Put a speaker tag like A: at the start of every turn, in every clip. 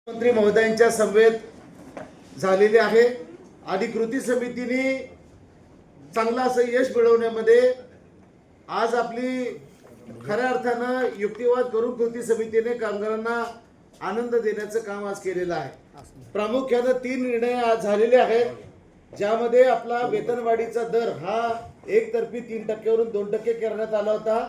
A: मंत्री महोदयांच्या समवेत झालेले आहे आणि कृती समितीने चांगला असं यश मिळवण्यामध्ये आज आपली खऱ्या अर्थानं युक्तिवाद करून कृती समितीने कामगारांना आनंद देण्याचं काम आज केलेलं आहे। प्रामुख्याने 3 निर्णय आज झालेले आहेत, ज्यामध्ये आपला वेतनवाढीचा दर हा एकतर्फी 3% वरून 2% करण्यात आला होता।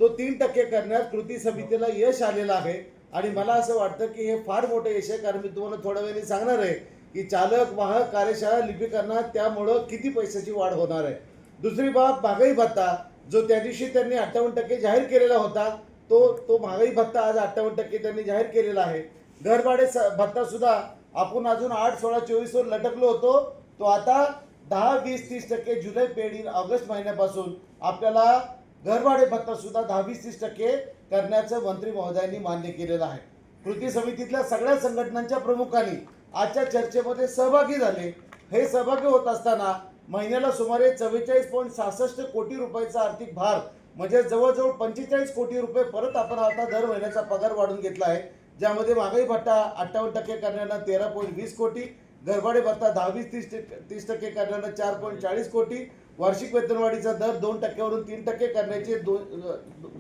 A: तो 3% करण्यात कृती समितीला यश आलेलं आहे आणि मला असं वाटतं की हे फार मोठं यश आहे, कारण मी तुम्हाला थोड्या वेळाने सांगणार आहे की चालक वाहक कार्यशाळा लिपिकांना त्यामुळं किती पैशाची वाढ होणार आहे। दुसरी बाब, महागाई भत्ता जो त्या दिवशी त्यांनी 58% जाहीर केलेला होता, तो महागाई भत्ता आज 58% त्यांनी जाहीर केलेला आहे। घरभाडे भत्ता सुद्धा आपण अजून 8, 16, 24 वर लटकलो होतो, तो आता 10, 20, 30% जुलै पेड इन ऑगस्ट महिन्यापासून आपल्याला घरभाडे भत्ता सुद्धा 10, 20, 30% करण्याचं मंत्री महोदयांनी मान्य केलेलं आहे। कृती समितीतल्या सगळ्या संघटनांच्या प्रमुखांनी आजच्या चर्चेमध्ये सहभागी झाले। हे सहभागी होत असताना महिन्याला सुमारे 44.66 कोटी रुपयाचा आर्थिक भार, म्हणजे जवळजवळ 45 कोटी रुपये परत आपण आता दर महिन्याचा पगार वाढून घेतला आहे, ज्यामध्ये महागाई भत्ता 58% करण्याला 13.20 कोटी, घरभाडे भत्ता 10, 20, 30% करण्याला 4.40 कोटी, वार्षिक वेतनवाढीचा दर 2% वरून 3% करण्याचे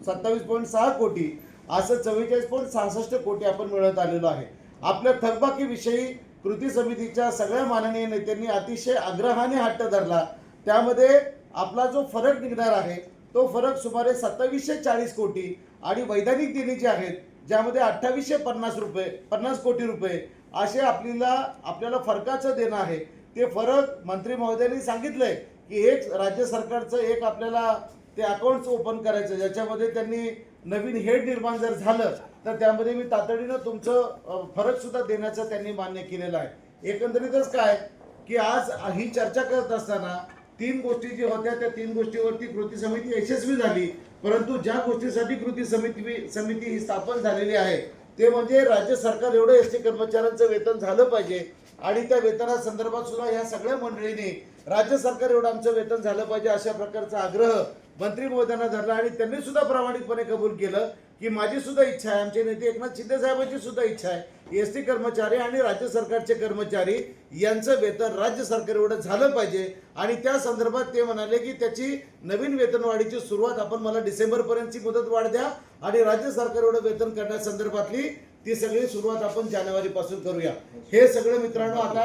A: 27.6 कोटी, असं 44.66 कोटी आपण मिळवत आलेलो आहे। आपल्या थकबाकीविषयी कृती समितीच्या सगळ्या माननीय नेत्यांनी अतिशय आग्रहाने हट्ट धरला। त्यामध्ये आपला जो फरक निघणार आहे तो फरक सुमारे 2740 कोटी आणि वैधानिक देणे जे आहेत, ज्यामध्ये 2850 कोटी रुपये असे आपल्याला फरकाचं देणं आहे। ते फरक मंत्री महोदयांनी सांगितलंय की एक राज्य सरकारचं एक आपल्याला ते अकाउंट्स ओपन करायचं, ज्याच्यामध्ये त्यांनी नवीन हेड निर्माण जर झालं तर त्यामध्ये मी तातडीनं तुमचं फरक सुद्धा देण्याचं त्यांनी मान्य केलेलं आहे। एकंदरीतच काय की आज ही चर्चा करत असताना 3 गोष्टी जी होत्या त्या 3 गोष्टीवरती कृती समिती यशस्वी झाली, परंतु ज्या गोष्टीसाठी कृती समिती ही स्थापन झालेली आहे ते म्हणजे राज्य सरकार एवढं एसटी कर्मचाऱ्यांचं वेतन झालं पाहिजे आणि त्या वेतनासंदर्भात सुद्धा या सगळ्या मंडळींनी राज्य सरकार एवढं आमचं वेतन झालं पाहिजे अशा प्रकारचा आग्रह मंत्री महोदयांना धरला आणि त्यांनी सुद्धा प्रामाणिकपणे कबूल केलं की माझी सुद्धा इच्छा आहे, आमचे नेते एकनाथ शिंदे साहेबांची सुद्धा इच्छा आहे, एसटी कर्मचारी आणि राज्य सरकारचे कर्मचारी यांचं वेतन राज्य सरकार एवढं झालं पाहिजे। आणि त्या संदर्भात ते म्हणाले की त्याची नवीन वेतनवाढीची सुरुवात आपण मला डिसेंबरपर्यंतची मुदत वाढ द्या आणि राज्य सरकार एवढं वेतन करण्यासंदर्भातली ती सगळी सुरुवात आपण जानेवारीपासून करूया। हे सगळं मित्रांनो, आता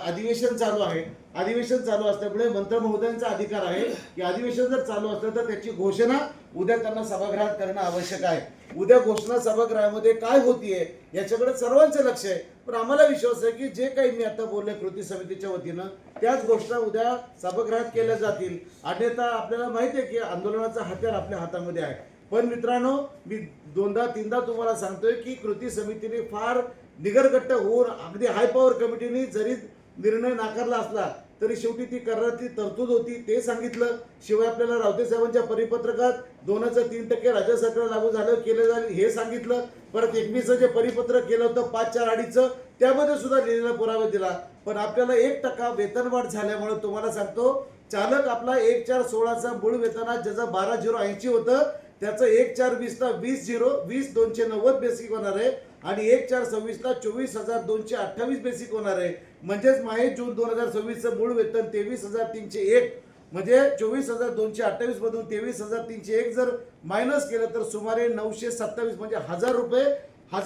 A: अधिवेशन चालू आहे। अधिवेशन चालू असल्यामुळे मंत्री महोदयांचा अधिकार आहे की अधिवेशन जर चालू असलं तर त्याची घोषणा उद्या त्यांना सभागृहात करणं आवश्यक आहे। उद्या घोषणा सभागृहामध्ये काय होतीये याच्याकडे सर्वांचं लक्ष आहे, पण आम्हाला विश्वास आहे की जे काही मी आता बोलले कृती समितीच्या वतीनं त्याच घोषणा उद्या सभागृहात केल्या जातील। अन्यथा आपल्याला माहिती आहे की आंदोलनाचा हत्यार आपल्या हातामध्ये आहे। पण मित्रांनो, मी 2दा-3दा तुम्हाला सांगतोय की कृती समितीने फार निगरगट्ट होऊन अगदी हाय पॉवर कमिटीने जरी निर्णय नाकारला असला तरी शेवटी ती करारातली तरतूद होती ते सांगितलं। शिवाय आपल्याला रावते साहेबांच्या परिपत्रकात 2चं 3% राज्य सरकार लागू झालं केलं जाईल हे सांगितलं। परत 21चं जे परिपत्रक केलं होतं 5, 4, 2.5चं त्यामध्ये सुद्धा लिहिलेला पुरावा दिला। पण आपल्याला 1% वेतनवाढ झाल्यामुळे तुम्हाला सांगतो, चालक आपला 1/4/16चा मूळ वेतनात ज्याचं 12,080 होतं त्याचं 1/4/20ला 20,290 बेसिक होणार आहे आणि 1/4/26ला 24,228 बेसिक होणार आहे। म्हणजेच माहे-जून 2026चं मूळ वेतन 23,301, म्हणजे 24,228 मधून 23,301 जर मायनस केलं तर सुमारे 927, म्हणजे 1,000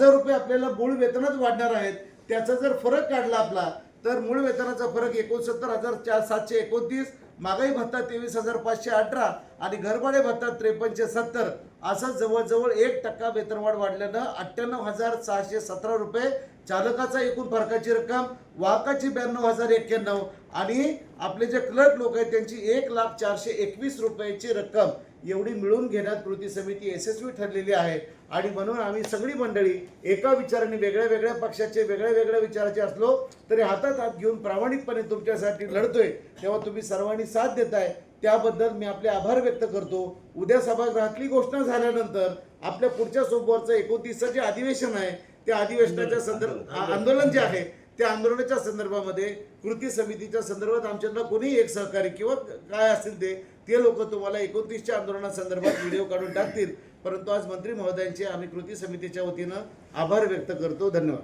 A: रुपये आपल्याला मूळ वेतनात वाढणार आहेत। त्याचा जर फरक काढला आपला तर मूळ वेतनाचा फरक 69,729, महागाई भत्ता 23,518 आणि घरभाडे भत्ता 5370, असं जवळजवळ 1% वेतनवाढ वाढल्यानं 98,617 रुपये चालकाचा एकूण फरकाची रक्कम, वाहकाची 92,091 आणि आपले जे क्लर्क लोक आहेत त्यांची 1,04,21 रुपयाची रक्कम एवढी मिळून घेण्यात कृती समिती यशस्वी ठरलेली आहे। आणि म्हणून आम्ही सगळी मंडळी एका विचाराने, वेगळ्या पक्षाचे वेगळ्या विचाराचे असलो तरी हातात हात घेऊन प्रामाणिकपणे तुमच्यासाठी लढतोय, तेव्हा तुम्ही सर्वांनी साथ देताय त्याबद्दल मी आपले आभार व्यक्त करतो। उद्या सभागृहातली घोषणा झाल्यानंतर आपल्या पुढच्या सोमवारचं 29चं जे अधिवेशन आहे त्या अधिवेशनाच्या आंदोलन जे आहे त्या आंदोलनाच्या संदर्भामध्ये कृती समितीच्या संदर्भात आमच्याकडे कोणी एक सहकारी किंवा काय असतील ते लोक तुम्हाला 29च्या आंदोलनासंदर्भात व्हिडिओ काढून टाकतील। परंतु आज मंत्री महोदयांचे आम्ही कृती समितीच्या वतीनं आभार व्यक्त करतो। धन्यवाद।